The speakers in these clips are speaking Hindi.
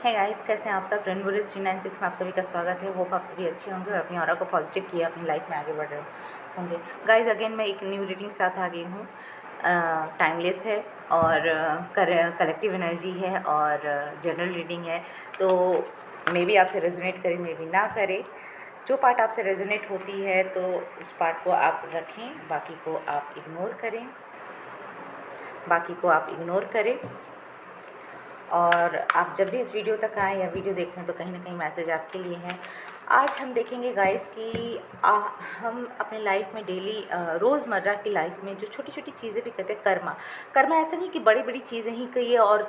है गाइस, कैसे हैं आप सब। फ्रेंड बोले 396 में आप सभी का स्वागत है। होप आप सभी अच्छे होंगे और अपनी ऑरा को पॉजिटिव किए अपनी लाइफ में आगे बढ़ रहे होंगे। गाइस अगेन मैं एक न्यू रीडिंग साथ आ गई हूँ। टाइमलेस है और कलेक्टिव एनर्जी है और जनरल रीडिंग है। तो मे बी आपसे रेजोनेट करे, मे बी ना करे। जो पार्ट आपसे रेजोनेट होती है तो उस पार्ट को आप रखें, बाकी को आप इग्नोर करें। और आप जब भी इस वीडियो तक आएँ या वीडियो देखते हैं तो कहीं ना कहीं मैसेज आपके लिए है। आज हम देखेंगे गाइस कि हम अपने लाइफ में डेली रोज़मर्रा की लाइफ में जो छोटी छोटी चीज़ें भी करते हैं, कर्मा ऐसा नहीं कि बड़ी बड़ी चीज़ें ही कही है और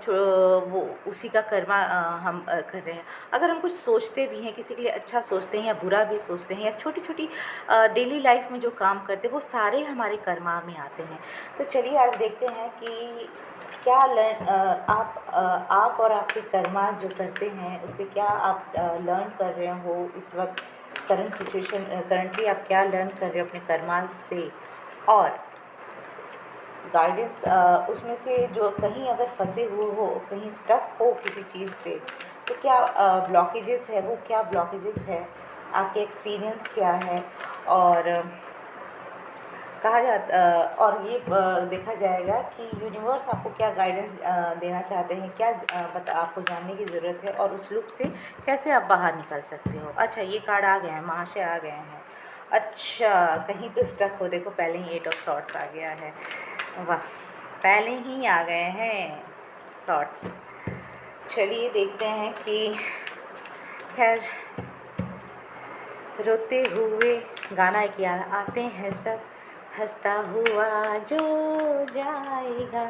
वो उसी का कर्मा हम कर रहे हैं। अगर हम कुछ सोचते भी हैं, किसी के लिए अच्छा सोचते हैं या बुरा भी सोचते हैं, या छोटी छोटी डेली लाइफ में जो काम करते हैं वो सारे हमारे कर्मा में आते हैं। तो चलिए आज देखते हैं कि क्या आप और आपके कर्मा जो करते हैं उससे क्या आप लर्न कर रहे हो इस वक्त। करंटली आप क्या लर्न कर रहे हो अपने कर्मा से, और गाइडेंस उसमें से जो कहीं अगर फंसे हुए हो, कहीं स्टक हो किसी चीज़ से, तो क्या ब्लॉकेजेस है, वो क्या ब्लॉकेजेस है, आपके एक्सपीरियंस क्या है। और कहा जाता और ये देखा जाएगा कि यूनिवर्स आपको क्या गाइडेंस देना चाहते हैं, क्या आपको जानने की ज़रूरत है और उस लूप से कैसे आप बाहर निकल सकते हो। अच्छा, ये कार्ड आ गए हैं, महाशय आ गए हैं। अच्छा, कहीं तो स्टक हो, देखो पहले ही 8 ऑफ सॉर्ट्स आ गया है। वाह, पहले ही आ गए हैं सॉर्ट्स। चलिए देखते हैं कि खैर रोते हुए गाना एक याद आते हैं सब, हंसता हुआ जो जाएगा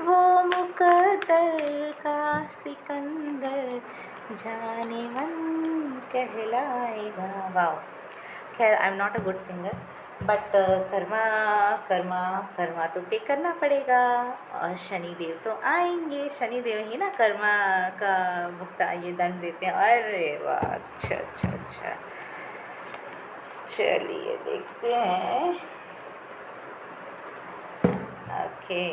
वो मुकद्दर का सिकंदर जाने मन कहलाएगा। वाओ, खैर I am not a good singer, but Karma Karma Karma तो पे करना पड़ेगा। और शनिदेव तो आएंगे, शनिदेव ही ना कर्मा का भुगता ये दंड देते हैं। अरे वाह, अच्छा अच्छा अच्छा, चलिए देखते हैं। ओके,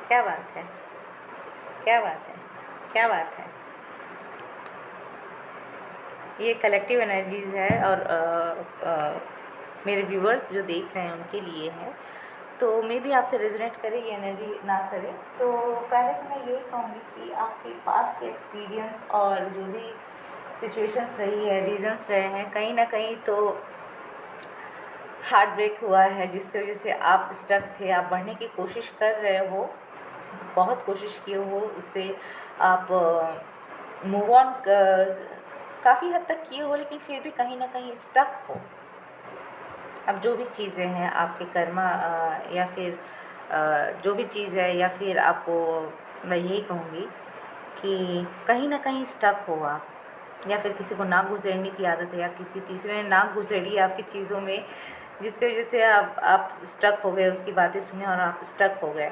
क्या बात है, क्या बात है, क्या बात है। ये कलेक्टिव एनर्जीज़ है और मेरे व्यूवर्स जो देख रहे हैं उनके लिए है। तो मे भी आपसे रेजोनेट करे ये एनर्जी, ना करे। तो पहले तो मैं यही कहूँगी कि आपके पास्ट के एक्सपीरियंस और जो भी सिचुएशंस रही है, रीजंस रहे हैं, कहीं ना कहीं तो हार्ट ब्रेक हुआ है, जिसकी वजह से आप स्टक थे। आप बढ़ने की कोशिश कर रहे हो, बहुत कोशिश किए हो, उससे आप मूव ऑन काफ़ी हद तक किए हो, लेकिन फिर भी कहीं ना कहीं स्टक हो। अब जो भी चीज़ें हैं आपके कर्मा या फिर जो भी चीज़ है, या फिर आपको मैं यही कहूँगी कि कहीं ना कहीं स्टक हो आप, या फिर किसी को नाक घुसेड़ने की आदत है, या किसी तीसरे ने नाक घुसेड़ी आपकी चीज़ों में, जिसकी वजह से आप स्टक हो गए, उसकी बातें सुने और आप स्टक हो गए।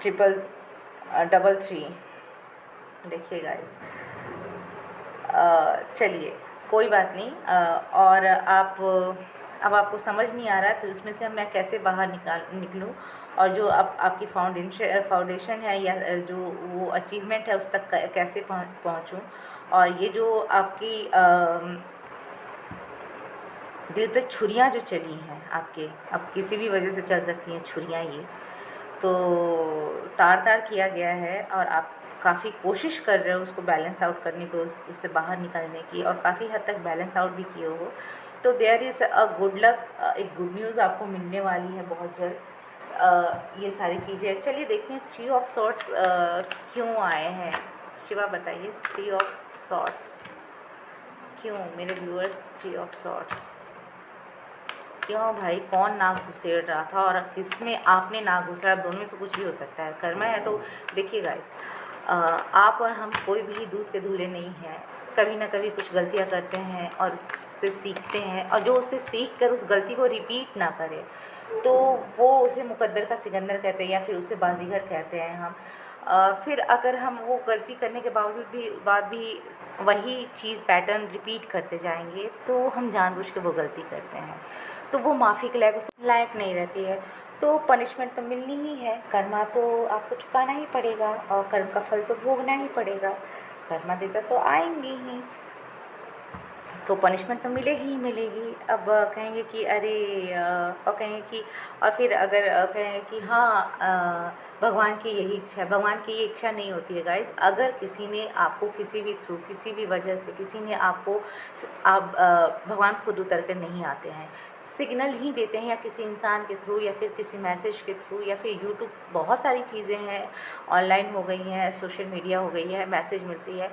ट्रिपल डबल थ्री, देखिए गाइस, चलिए कोई बात नहीं। और अब आपको समझ नहीं आ रहा, तो उसमें से मैं कैसे बाहर निकलूँ, और जो अब आपकी फाउंडेशन है या जो वो अचीवमेंट है उस तक कैसे पहुँचूँ। और ये जो आपकी दिल पे छुरियाँ जो चली हैं आपके, अब किसी भी वजह से चल सकती हैं छुरियाँ, ये तो तार किया गया है और आप काफ़ी कोशिश कर रहे हो उसको बैलेंस आउट करने की, उससे बाहर निकलने की, और काफ़ी हद तक बैलेंस आउट भी किए हो। तो there is a good luck, एक गुड न्यूज़ आपको मिलने वाली है बहुत जल्द। ये सारी चीज़ें, चलिए देखते हैं 3 ऑफ सॉर्ट्स क्यों आए हैं। शिवा बताइए 3 ऑफ सॉर्ट्स क्यों, मेरे व्यूअर्स 3 ऑफ सॉर्ट्स क्यों भाई। कौन नाक घुसेड़ रहा था और किसमें आपने नाक घुसेड़ा, दोनों में से कुछ भी हो सकता है। कर्मा है तो देखिए गाइस, आप और हम कोई भी दूध के धुले नहीं हैं। कभी ना कभी कुछ गलतियां करते हैं और उससे सीखते हैं, और जो उससे सीख कर उस गलती को रिपीट ना करे तो वो उसे मुकद्दर का सिकंदर कहते हैं, या फिर उसे बाजीगर कहते हैं हम। फिर अगर हम वो गलती करने के बाद भी वही चीज़ पैटर्न रिपीट करते जाएंगे तो हम जानबूझ के वो गलती करते हैं। तो वो माफ़ी के लायक, उस लायक नहीं रहती है। तो पनिशमेंट तो मिलनी ही है, कर्मा तो आपको चुकाना ही पड़ेगा और कर्म का फल तो भोगना ही पड़ेगा। कर्मा देता तो आएंगे ही, तो पनिशमेंट तो मिलेगी ही मिलेगी। अब कहेंगे कि अरे और कहेंगे कि, और फिर अगर कहेंगे कि हाँ भगवान की यही इच्छा है, भगवान की ये इच्छा नहीं होती है गाइस। अगर किसी ने आपको किसी भी थ्रू, किसी भी वजह से किसी ने आपको, आप भगवान खुद उतर कर नहीं आते हैं, सिग्नल ही देते हैं, या किसी इंसान के थ्रू, या फिर किसी मैसेज के थ्रू, या फिर यूट्यूब, बहुत सारी चीज़ें हैं ऑनलाइन हो गई हैं, सोशल मीडिया हो गई है, मैसेज मिलती है,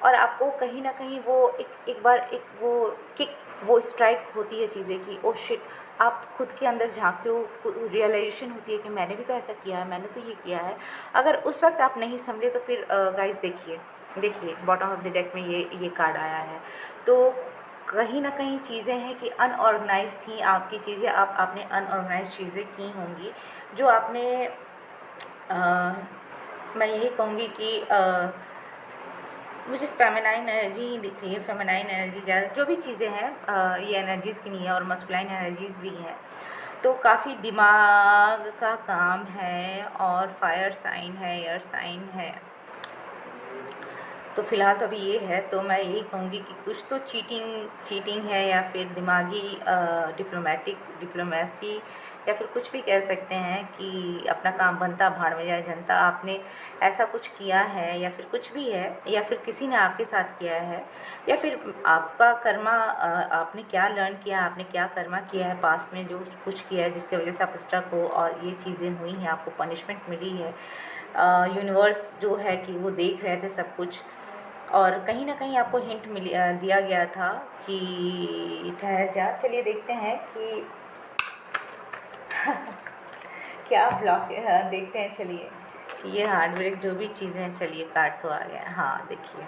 और आपको कहीं ना कहीं वो एक बार एक वो किक, वो स्ट्राइक होती है चीज़ें की, ओ शिट, आप खुद के अंदर झांकते हो, रियलाइजेशन होती है कि मैंने भी तो ऐसा किया है, मैंने तो ये किया है। अगर उस वक्त आप नहीं समझे तो फिर गाइस देखिए बॉटम ऑफ द डेक में ये कार्ड आया है। तो कहीं ना कहीं चीज़ें हैं कि अनऑर्गेनाइज थी आपकी चीज़ें, आपने अनऑर्गेनाइज चीज़ें की होंगी, जो आपने मैं यही कहूँगी कि मुझे फेमिनाइन एनर्जी ही दिख रही है, फेमिनाइन एनर्जी ज़्यादा, जो भी चीज़ें हैं ये एनर्जीज़ की नहीं है, और मस्कुलाइन एनर्जीज़ भी हैं। तो काफ़ी दिमाग का काम है, और फायर साइन है, एयर साइन है। तो फ़िलहाल तो अभी ये है, तो मैं यही कहूँगी कि कुछ तो चीटिंग है, या फिर दिमागी डिप्लोमेसी, या फिर कुछ भी कह सकते हैं कि अपना काम बनता भाड़ में जाए जनता। आपने ऐसा कुछ किया है, या फिर कुछ भी है, या फिर किसी ने आपके साथ किया है, या फिर आपका कर्मा, आपने क्या लर्न किया, आपने क्या कर्मा किया है पास्ट में, जो कुछ किया है जिसकी वजह से आप स्ट्रक हो और ये चीज़ें हुई हैं, आपको पनिशमेंट मिली है। यूनिवर्स जो है कि वो देख रहे थे सब कुछ, और कहीं ना कहीं आपको हिंट दिया गया था कि ठहर जा। चलिए देखते हैं कि क्या ब्लॉक, देखते हैं चलिए कि ये हार्ड ब्रेक जो भी चीज़ें हैं, चलिए कार्ड तो आ गया। हाँ देखिए,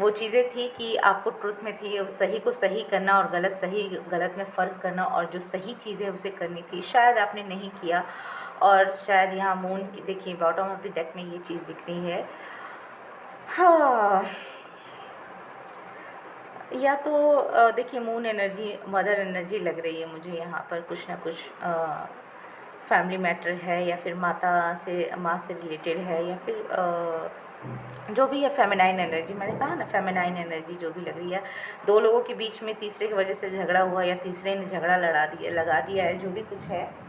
वो चीज़ें थी कि आपको ट्रुथ में थी, सही को सही करना और गलत में फ़र्क करना, और जो सही चीज़ें उसे करनी थी, शायद आपने नहीं किया। और शायद यहाँ मून की, देखिए बॉटम ऑफ द डेक में ये चीज़ दिख रही है। हाँ, या तो देखिए मून एनर्जी, मदर एनर्जी लग रही है मुझे यहाँ पर, कुछ ना कुछ फैमिली मैटर है, या फिर माँ से रिलेटेड है, या फिर जो भी है फेमिनाइन एनर्जी, मैंने कहा ना फेमिनाइन एनर्जी जो भी लग रही है। दो लोगों के बीच में तीसरे की वजह से झगड़ा हुआ, या तीसरे ने झगड़ा लगा दिया है, जो भी कुछ है।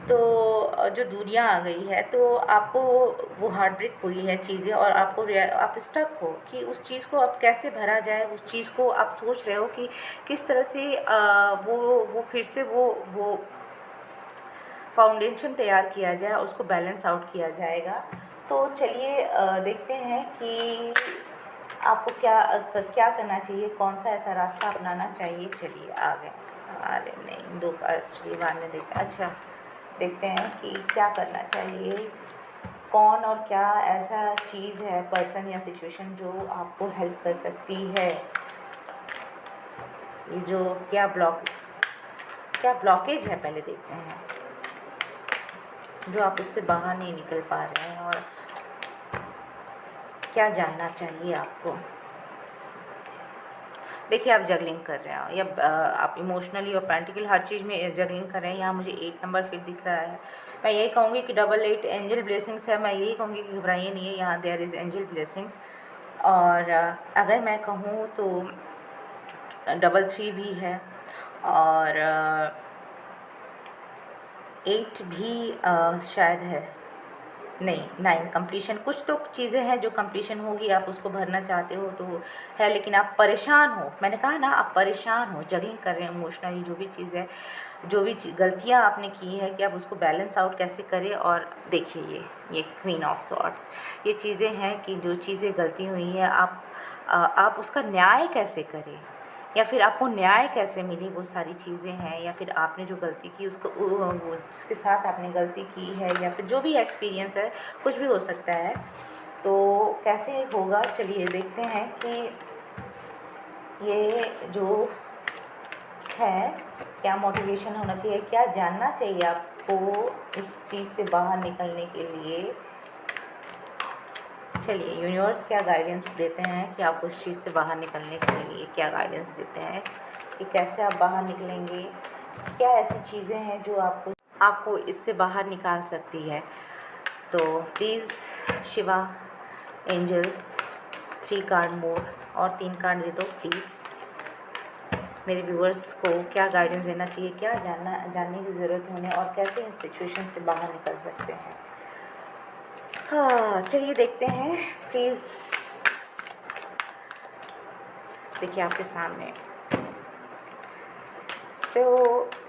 तो जो दूरियां आ गई है, तो आपको वो हार्ट ब्रेक हुई है चीज़ें, और आप स्टक हो कि उस चीज़ को अब कैसे भरा जाए। उस चीज़ को आप सोच रहे हो कि किस तरह से वो फिर से वो फाउंडेशन तैयार किया जाए, और उसको बैलेंस आउट किया जाएगा। तो चलिए देखते हैं कि आपको क्या करना चाहिए, कौन सा ऐसा रास्ता अपनाना चाहिए। चलिए आगे, अरे नहीं, दो चलिए बाद में देखते हैं। अच्छा, देखते हैं कि क्या करना चाहिए, कौन और क्या ऐसा चीज़ है, पर्सन या सिचुएशन जो आपको हेल्प कर सकती है। ये जो क्या ब्लॉकेज है, पहले देखते हैं, जो आप उससे बाहर नहीं निकल पा रहे हैं, और क्या जानना चाहिए आपको। देखिए आप जगलिंग कर रहे हो, या आप इमोशनली और प्रैक्टिकल हर चीज़ में जगलिंग कर रहे हैं। यहाँ मुझे 8 नंबर फिर दिख रहा है। मैं यही कहूँगी कि 8 एंजल ब्लेसिंग्स है। मैं यही कहूँगी कि घबराइए नहीं है, यहाँ देयर इज़ एंजल ब्लेसिंग्स। और अगर मैं कहूँ तो 3 भी है, और 8 भी शायद है, नहीं 9 कंप्लीशन। कुछ तो चीज़ें हैं जो कंप्लीशन होगी, आप उसको भरना चाहते हो तो है, लेकिन आप परेशान हो। मैंने कहा ना, आप परेशान हो, जगलिंग कर रहे हैं इमोशनली, जो भी चीज़ है, जो भी गलतियाँ आपने की है, कि आप उसको बैलेंस आउट कैसे करें। और देखिए ये क्वीन ऑफ सॉर्ड्स, ये चीज़ें हैं कि जो चीज़ें गलती हुई है, आप उसका न्याय कैसे करें, या फिर आपको न्याय कैसे मिले, वो सारी चीज़ें हैं। या फिर आपने जो गलती की उसको, वो जिसके साथ आपने गलती की है, या फिर जो भी एक्सपीरियंस है, कुछ भी हो सकता है, तो कैसे होगा। चलिए देखते हैं कि ये जो है, क्या मोटिवेशन होना चाहिए, क्या जानना चाहिए आपको इस चीज़ से बाहर निकलने के लिए। चलिए यूनिवर्स क्या गाइडेंस देते हैं कि आपको इस चीज़ से बाहर निकलने के लिए क्या गाइडेंस देते हैं, कि कैसे आप बाहर निकलेंगे, क्या ऐसी चीज़ें हैं जो आपको आपको इससे बाहर निकाल सकती है। तो प्लीज़ शिवा एंजल्स 3 कार्ड मोर और 3 कार्ड दे दो प्लीज़। मेरे व्यूअर्स को क्या गाइडेंस देना चाहिए, क्या जानने की ज़रूरत है उन्हें, और कैसे इन सिचुएशन से बाहर निकल सकते हैं। हाँ चलिए देखते हैं प्लीज़। देखिए आपके सामने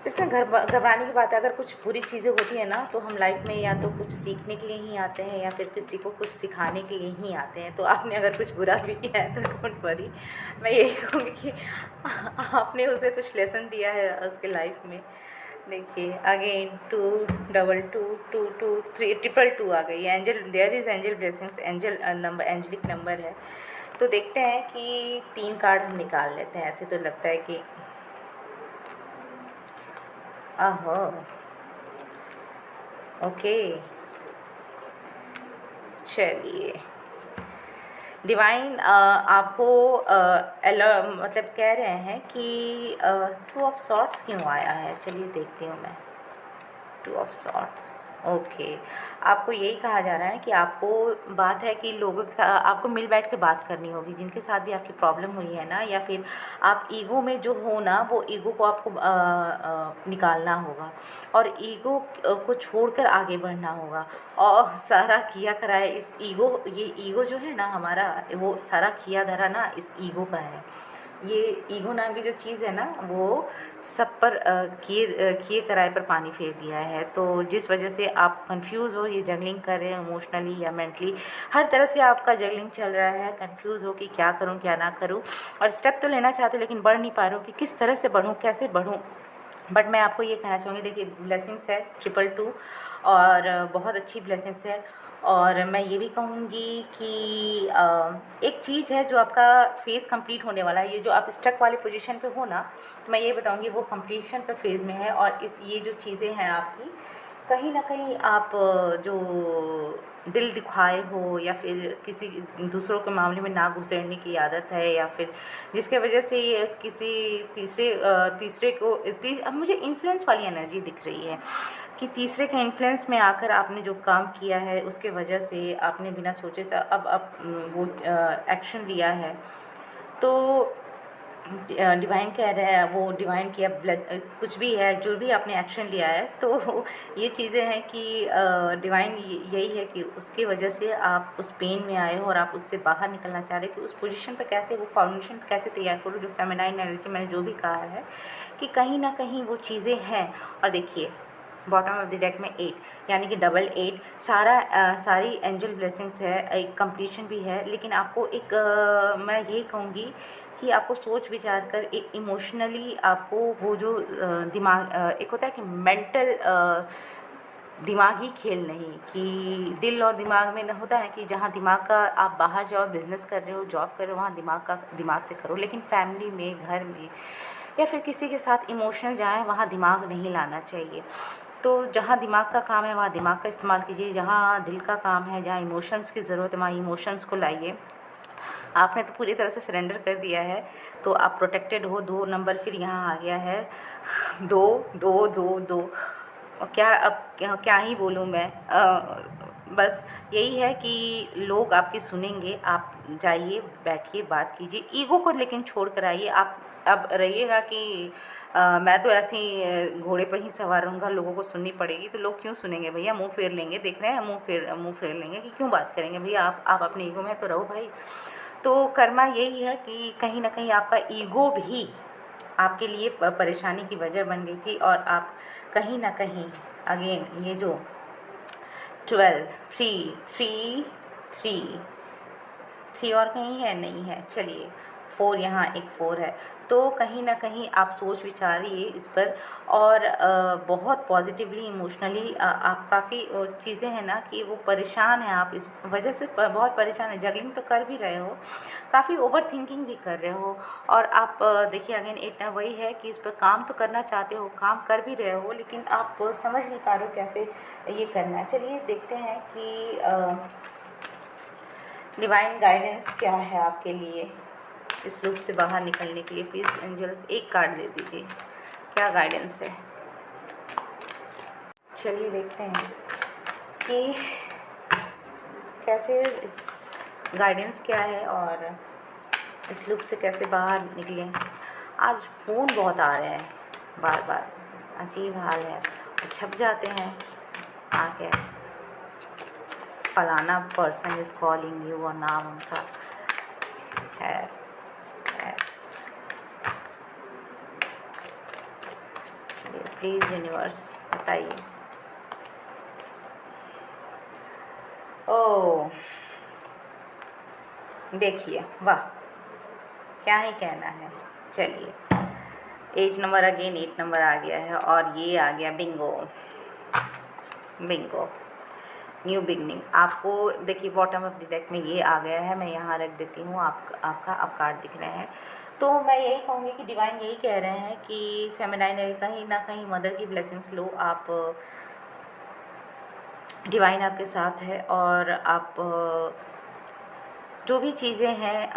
इसमें घबराने की बात है। अगर कुछ बुरी चीज़ें होती हैं ना तो हम लाइफ में या तो कुछ सीखने के लिए ही आते हैं या फिर किसी को कुछ सिखाने के लिए ही आते हैं। तो आपने अगर कुछ बुरा भी किया है तो डोंट वरी, मैं यही कहूँगी कि आपने उसे कुछ लेसन दिया है उसके लाइफ में। देखिए अगेन 2 2 2 2 2 3 2 आ गई। Angel, there is angel blessings, angel number, angelic number है। तो देखते हैं कि 3 कार्ड हम निकाल लेते हैं। ऐसे तो लगता है कि आहो ओके चलिए। डिवाइन आपको मतलब कह रहे हैं कि 2 ऑफ सॉर्ट्स क्यों आया है। चलिए देखती हूँ मैं। 2 ऑफ सॉर्ट्स ओके। आपको यही कहा जा रहा है कि आपको बात है कि लोगों के साथ आपको मिल बैठ के बात करनी होगी, जिनके साथ भी आपकी प्रॉब्लम हुई है ना, या फिर आप ईगो में जो हो ना, वो ईगो को आपको निकालना होगा और ईगो को छोड़कर आगे बढ़ना होगा। और सारा किया कराया इस ईगो, ये ईगो जो है ना हमारा, वो सारा किया धरा ना इस ईगो का है। ये ईगो नाम की जो चीज़ है ना, वो सब पर किए कराए पर पानी फेर दिया है। तो जिस वजह से आप कंफ्यूज हो, ये जगलिंग कर रहे हैं इमोशनली या मेंटली, हर तरह से आपका जगलिंग चल रहा है। कंफ्यूज हो कि क्या करूं क्या ना करूं, और स्टेप तो लेना चाहते हो लेकिन बढ़ नहीं पा रहे हो कि किस तरह से बढ़ूं, कैसे बढ़ूं। बट मैं आपको ये कहना चाहूँगी, देखिए ब्लेसिंग्स है 222 और बहुत अच्छी ब्लेसिंग्स है। और मैं ये भी कहूँगी कि एक चीज़ है जो आपका फेज़ कंप्लीट होने वाला है। ये जो आप स्टक वाले पोजीशन पे हो ना, तो मैं ये बताऊँगी वो कंप्लीशन पे फेज़ में है। और ये जो चीज़ें हैं आपकी, कहीं ना कहीं आप जो दिल दिखाए हो या फिर किसी दूसरों के मामले में ना घुसेड़ने की आदत है, या फिर जिसके वजह से ये किसी तीसरे को अब मुझे इन्फ्लुएंस वाली एनर्जी दिख रही है कि तीसरे के इन्फ्लुएंस में आकर आपने जो काम किया है उसके वजह से आपने बिना सोचे से अब वो एक्शन लिया है। तो डिवाइन कह रहे हैं, वो डिवाइन की अब कुछ भी है, जो भी आपने एक्शन लिया है, तो ये चीज़ें हैं कि डिवाइन यही है कि उसकी वजह से आप उस पेन में आए हो और आप उससे बाहर निकलना चाह रहे हो कि उस पोजीशन पर कैसे, वो फाउंडेशन कैसे तैयार करो। जो फेमिनाइन एनर्जी मैंने जो भी कहा है कि कहीं ना कहीं वो चीज़ें हैं। और देखिए बॉटम ऑफ द डेक में 8 यानी कि डबल 8 सारी एंजल ब्लेसिंग्स है, एक कंप्लीशन भी है। लेकिन आपको एक मैं यही कहूँगी कि आपको सोच विचार कर एक इमोशनली आपको वो जो दिमाग एक होता है कि मेंटल दिमागी खेल नहीं, कि दिल और दिमाग में न होता है कि जहाँ दिमाग का आप बाहर जाओ, बिज़नेस कर रहे हो, जॉब कर रहे हो, वहाँ दिमाग से करो। लेकिन फैमिली में, घर में या फिर किसी के साथ इमोशनल जाएँ, वहाँ दिमाग नहीं लाना चाहिए। तो जहाँ दिमाग का काम है वहाँ दिमाग का इस्तेमाल कीजिए, जहाँ दिल का काम है, जहाँ इमोशंस की ज़रूरत है वहाँ इमोशंस को लाइए। आपने तो पूरी तरह से सरेंडर कर दिया है, तो आप प्रोटेक्टेड हो। 2 नंबर फिर यहाँ आ गया है 2 2 2 2। और क्या अब क्या ही बोलूँ मैं, बस यही है कि लोग आपकी सुनेंगे। आप जाइए, बैठिए, बात कीजिए, ईगो को लेकिन छोड़ कर आइए। आप अब रहिएगा कि मैं तो ऐसे ही घोड़े पर ही सवार रहूँगा, लोगों को सुननी पड़ेगी। तो लोग क्यों सुनेंगे भैया, मुंह फेर लेंगे। देख रहे हैं, मुंह फेर लेंगे कि क्यों बात करेंगे भैया। आप अपने ईगो में तो रहो भाई। तो कर्मा यही है कि कहीं ना कहीं आपका ईगो भी आपके लिए परेशानी की वजह बन गई थी। और आप कहीं ना कहीं अगेन ये जो 12 3 3 3 3 और कहीं है, नहीं है, चलिए 4, यहाँ एक 4 है। तो कहीं ना कहीं आप सोच विचारिए इस पर। और बहुत पॉजिटिवली इमोशनली आप काफ़ी चीज़ें हैं ना कि वो परेशान हैं, आप इस वजह से बहुत परेशान है। जगलिंग तो कर भी रहे हो, काफ़ी ओवर थिंकिंग भी कर रहे हो। और आप देखिए अगेन 8 वही है कि इस पर काम तो करना चाहते हो, काम कर भी रहे हो, लेकिन आप समझ नहीं पा रहे हो कैसे ये करना है। चलिए देखते हैं कि डिवाइन गाइडेंस क्या है आपके लिए इस लूप से बाहर निकलने के लिए। प्लीज़ एंजल्स एक कार्ड दे दीजिए, क्या गाइडेंस है। चलिए देखते हैं कि कैसे इस गाइडेंस क्या है और इस लूप से कैसे बाहर निकलें। आज फ़ोन बहुत आ रहे हैं बार बार, अजीब हाल है, छप जाते हैं आके फलाना पर्सन इज़ कॉलिंग यू और नाम उनका है। चलिए प्लीज़ यूनिवर्स बताइए। ओह देखिए, वाह क्या ही कहना है। चलिए 8 नंबर अगेन 8 नंबर आ गया है और ये आ गया बिंगो। Bingo new beginning. आपको देखिए बॉटम ऑफ द डेक में ये आ गया है, मैं यहाँ रख देती हूँ, आपका आप कार्ड दिख रहे हैं। तो मैं यही कहूँगी कि डिवाइन यही कह रहे हैं कि फेमिनाइन कहीं ना कहीं मदर की ब्लेसिंग्स लो आप। डिवाइन आपके साथ है और आप जो भी चीज़ें हैं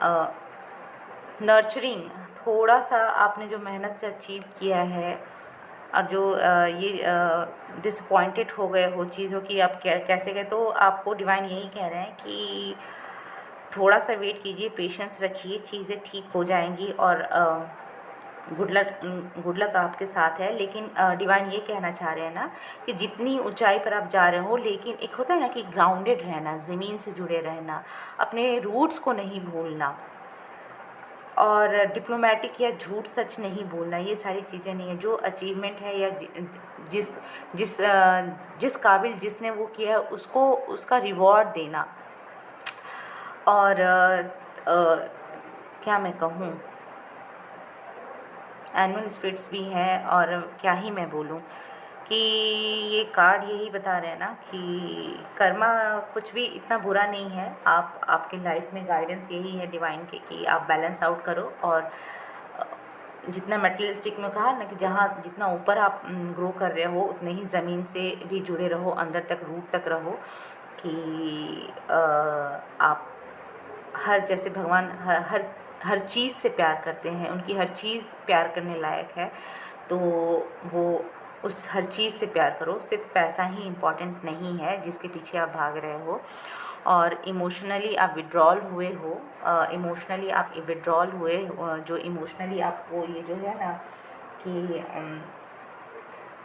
नर्चरिंग, थोड़ा सा आपने जो मेहनत से अचीव किया है और जो ये डिसअपॉइंटेड हो गए हो चीज़ों की आप कैसे गए, तो आपको डिवाइन यही कह रहे हैं कि थोड़ा सा वेट कीजिए, पेशेंस रखिए, चीज़ें ठीक हो जाएंगी और गुड लक आपके साथ है। लेकिन डिवाइन ये कहना चाह रहे हैं ना कि जितनी ऊंचाई पर आप जा रहे हो, लेकिन एक होता है ना कि ग्राउंडेड रहना, ज़मीन से जुड़े रहना, अपने रूट्स को नहीं भूलना और डिप्लोमेटिक या झूठ सच नहीं बोलना, ये सारी चीज़ें नहीं है। जो अचीवमेंट है या जिस जिस जिस काबिल जिसने वो किया है उसको उसका रिवॉर्ड देना। और क्या मैं कहूँ, एनिमल स्पिरिट्स भी हैं और क्या ही मैं बोलूँ कि ये कार्ड यही बता रहे हैं ना कि कर्मा कुछ भी इतना बुरा नहीं है। आपकी लाइफ में गाइडेंस यही है डिवाइन के कि आप बैलेंस आउट करो और जितना मटेरियलिस्टिक में कहा ना कि जहाँ जितना ऊपर आप ग्रो कर रहे हो उतने ही ज़मीन से भी जुड़े रहो, अंदर तक रूट तक रहो कि आप हर जैसे भगवान हर चीज़ से प्यार करते हैं, उनकी हर चीज़ प्यार करने लायक है, तो वो उस हर चीज़ से प्यार करो। सिर्फ पैसा ही इम्पॉर्टेंट नहीं है जिसके पीछे आप भाग रहे हो। और इमोशनली आप विड्रॉल हुए हो, इमोशनली आप विड्रॉल हुए जो इमोशनली आपको ये जो है ना कि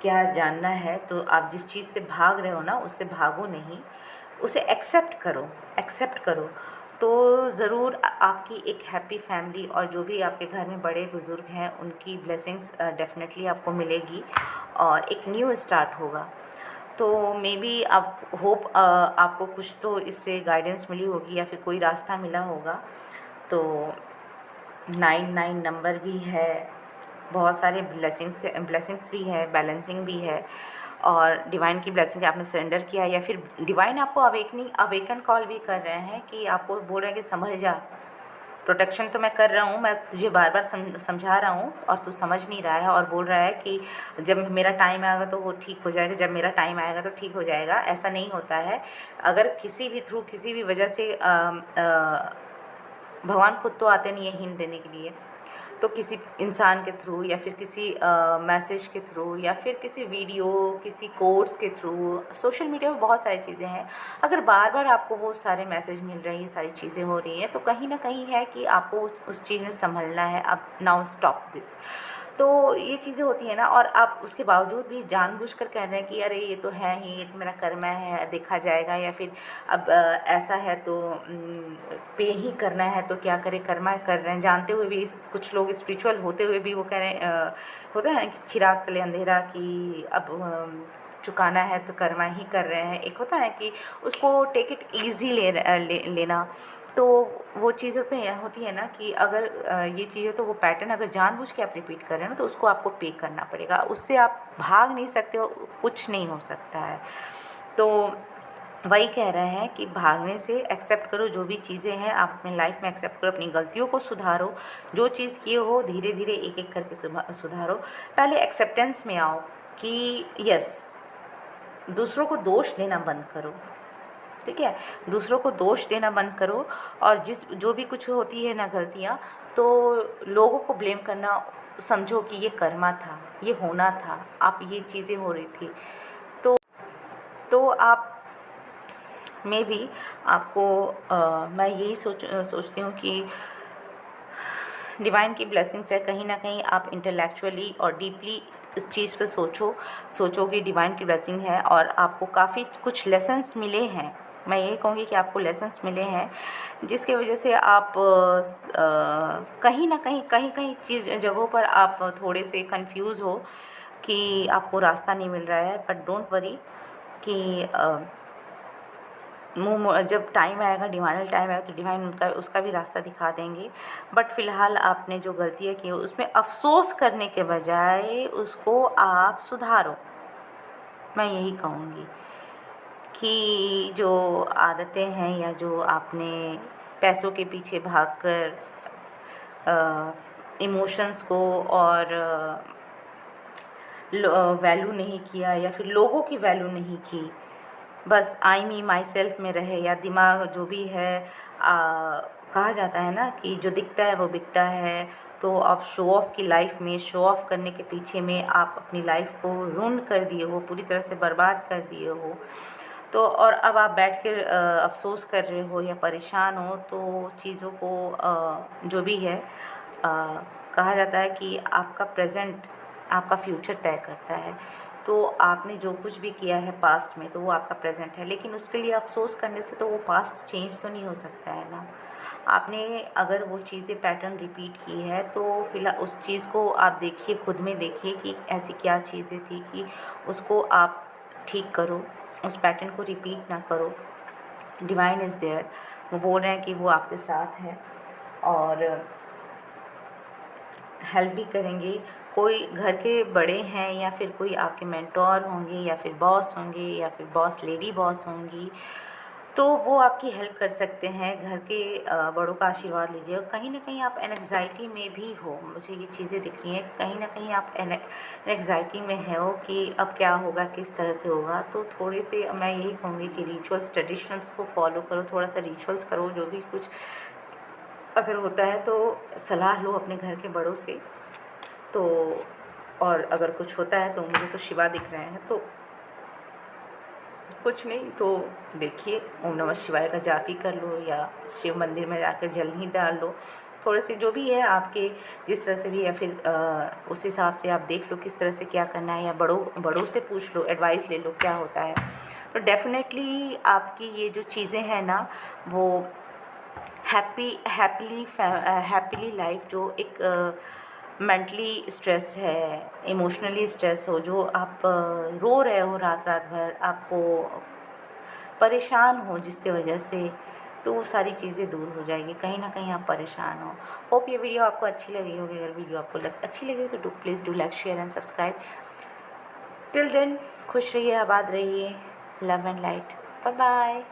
क्या जानना है, तो आप जिस चीज़ से भाग रहे हो ना उससे भागो नहीं, उसे एक्सेप्ट करो तो ज़रूर आपकी एक हैप्पी फैमिली और जो भी आपके घर में बड़े बुज़ुर्ग हैं उनकी ब्लेसिंग्स डेफिनेटली आपको मिलेगी और एक न्यू स्टार्ट होगा। तो मे बी आप होप आपको कुछ तो इससे गाइडेंस मिली होगी या फिर कोई रास्ता मिला होगा। तो 9 नंबर भी है, बहुत सारे ब्लेसिंग्स भी है, बैलेंसिंग भी है और डिवाइन की ब्लेसिंग आपने सरेंडर किया या फिर डिवाइन आपको अवेकन कॉल भी कर रहे हैं कि आपको बोल रहे हैं कि संभल जा, प्रोटेक्शन तो मैं कर रहा हूँ, मैं तुझे बार बार समझा रहा हूँ और तू समझ नहीं रहा है और बोल रहा है कि जब मेरा टाइम आएगा तो वो ठीक हो जाएगा, जब मेरा टाइम आएगा तो ठीक हो जाएगा। ऐसा नहीं होता है। अगर किसी भी थ्रू किसी भी वजह से भगवान खुद तो आते नहीं है हिंट देने के लिए, तो किसी इंसान के थ्रू या फिर किसी मैसेज के थ्रू या फिर किसी वीडियो, किसी कोट्स के थ्रू, सोशल मीडिया में बहुत सारी चीज़ें हैं। अगर बार बार आपको वो सारे मैसेज मिल रहे हैं, ये सारी चीज़ें हो रही हैं, तो कहीं ना कहीं है कि आपको उस चीज़ में संभलना है। अब नाउ स्टॉप दिस। तो ये चीज़ें होती हैं ना, और आप उसके बावजूद भी जानबूझकर कह रहे हैं कि अरे ये तो है ही, ये मेरा कर्मा है, देखा जाएगा, या फिर अब ऐसा है तो पे ही करना है तो क्या करें, कर्मा कर रहे हैं जानते हुए भी। कुछ लोग स्पिरिचुअल होते हुए भी वो कह रहे हैं, होता है ना कि चिराग तले अंधेरा, कि अब चुकाना है तो कर्मा ही कर रहे हैं। एक होता है कि उसको टेक इट ईजी लेना। तो वो चीज़ होती है ना कि अगर ये चीज़ है तो वो पैटर्न अगर जानबूझ के आप रिपीट कर रहे हैं ना तो उसको आपको पे करना पड़ेगा, उससे आप भाग नहीं सकते हो, कुछ नहीं हो सकता है। तो वही कह रहे हैं कि भागने से एक्सेप्ट करो जो भी चीज़ें हैं, आप अपनी लाइफ में एक्सेप्ट करो, अपनी गलतियों को सुधारो, जो चीज़ किए हो धीरे धीरे एक एक करके सुधारो। पहले एक्सेप्टेंस में आओ कि यस, दूसरों को दोष देना बंद करो, ठीक है, दूसरों को दोष देना बंद करो। और जो भी कुछ होती है ना गलतियाँ, तो लोगों को ब्लेम करना समझो कि ये कर्मा था, ये होना था, आप ये चीज़ें हो रही थी। तो आप में भी आपको मैं यही सोचती हूँ कि डिवाइन की ब्लेसिंग्स है। कहीं ना कहीं आप इंटेलेक्चुअली और डीपली इस चीज़ पे सोचो कि डिवाइन की ब्लेसिंग है और आपको काफ़ी कुछ लेसन्स मिले हैं। मैं यही कहूँगी कि आपको लेसन्स मिले हैं जिसकी वजह से आप कहीं ना कहीं कहीं चीज़ जगहों पर आप थोड़े से कंफ्यूज हो कि आपको रास्ता नहीं मिल रहा है। बट डोंट वरी कि जब टाइम आएगा, डिवाइनल टाइम आएगा, तो डिवाइन उसका भी रास्ता दिखा देंगे। बट फ़िलहाल आपने जो गलतियाँ की उसमें अफ़सोस करने के बजाय उसको आप सुधारो। मैं यही कहूँगी कि जो आदतें हैं या जो आपने पैसों के पीछे भागकर इमोशंस को और वैल्यू नहीं किया या फिर लोगों की वैल्यू नहीं की, बस आई मी माई सेल्फ में रहे, या दिमाग जो भी है कहा जाता है ना कि जो दिखता है वो बिकता है। तो आप शो ऑफ़ की लाइफ में, शो ऑफ़ करने के पीछे में आप अपनी लाइफ को रुइन कर दिए हो, पूरी तरह से बर्बाद कर दिए हो। तो और अब आप बैठ कर अफ़सोस कर रहे हो या परेशान हो, तो चीज़ों को जो भी है कहा जाता है कि आपका प्रेज़ेंट आपका फ्यूचर तय करता है। तो आपने जो कुछ भी किया है पास्ट में, तो वो आपका प्रेज़ेंट है, लेकिन उसके लिए अफ़सोस करने से तो वो पास्ट चेंज तो नहीं हो सकता है ना। आपने अगर वो चीज़ें पैटर्न रिपीट की है तो फ़िलहाल उस चीज़ को आप देखिए, खुद में देखिए कि ऐसी क्या चीज़ें थी कि उसको आप ठीक करो, उस पैटर्न को रिपीट ना करो। डिवाइन इज़ देयर, वो बोल रहे हैं कि वो आपके साथ है और हेल्प भी करेंगे। कोई घर के बड़े हैं या फिर कोई आपके मेंटोर होंगे या फिर बॉस होंगे या फिर बॉस लेडी बॉस होंगी, तो वो आपकी हेल्प कर सकते हैं। घर के बड़ों का आशीर्वाद लीजिए। और कहीं ना कहीं आप एंग्जाइटी में भी हो, मुझे ये चीज़ें दिख रही हैं, कहीं ना कहीं आप एंग्जाइटी में हो कि अब क्या होगा, किस तरह से होगा। तो थोड़े से मैं यही कहूँगी कि रिचुअल्स ट्रेडिशंस को फॉलो करो, थोड़ा सा रिचुअल्स करो। जो भी कुछ अगर होता है तो सलाह लो अपने घर के बड़ों से। तो और अगर कुछ होता है तो मुझे तो शिवा दिख रहे हैं, तो कुछ नहीं तो देखिए ओम नमः शिवाय का जाप ही कर लो या शिव मंदिर में जाकर जल ही डाल लो। थोड़े से जो भी है आपके जिस तरह से भी, या फिर उस हिसाब से आप देख लो किस तरह से क्या करना है, या बड़ों से पूछ लो, एडवाइस ले लो क्या होता है। तो डेफ़िनेटली आपकी ये जो चीज़ें हैं ना, वो हैप्पीली लाइफ, जो एक मेंटली स्ट्रेस है, इमोशनली स्ट्रेस हो, जो आप रो रहे हो रात रात भर, आपको परेशान हो जिसकी वजह से, तो वो सारी चीज़ें दूर हो जाएगी। कहीं ना कहीं आप परेशान हो। होप ये वीडियो आपको अच्छी लगी होगी। अगर वीडियो आपको अच्छी लगी तो please do like, share and subscribe. Till then खुश रहिए, आबाद रहिए, love and light, bye bye.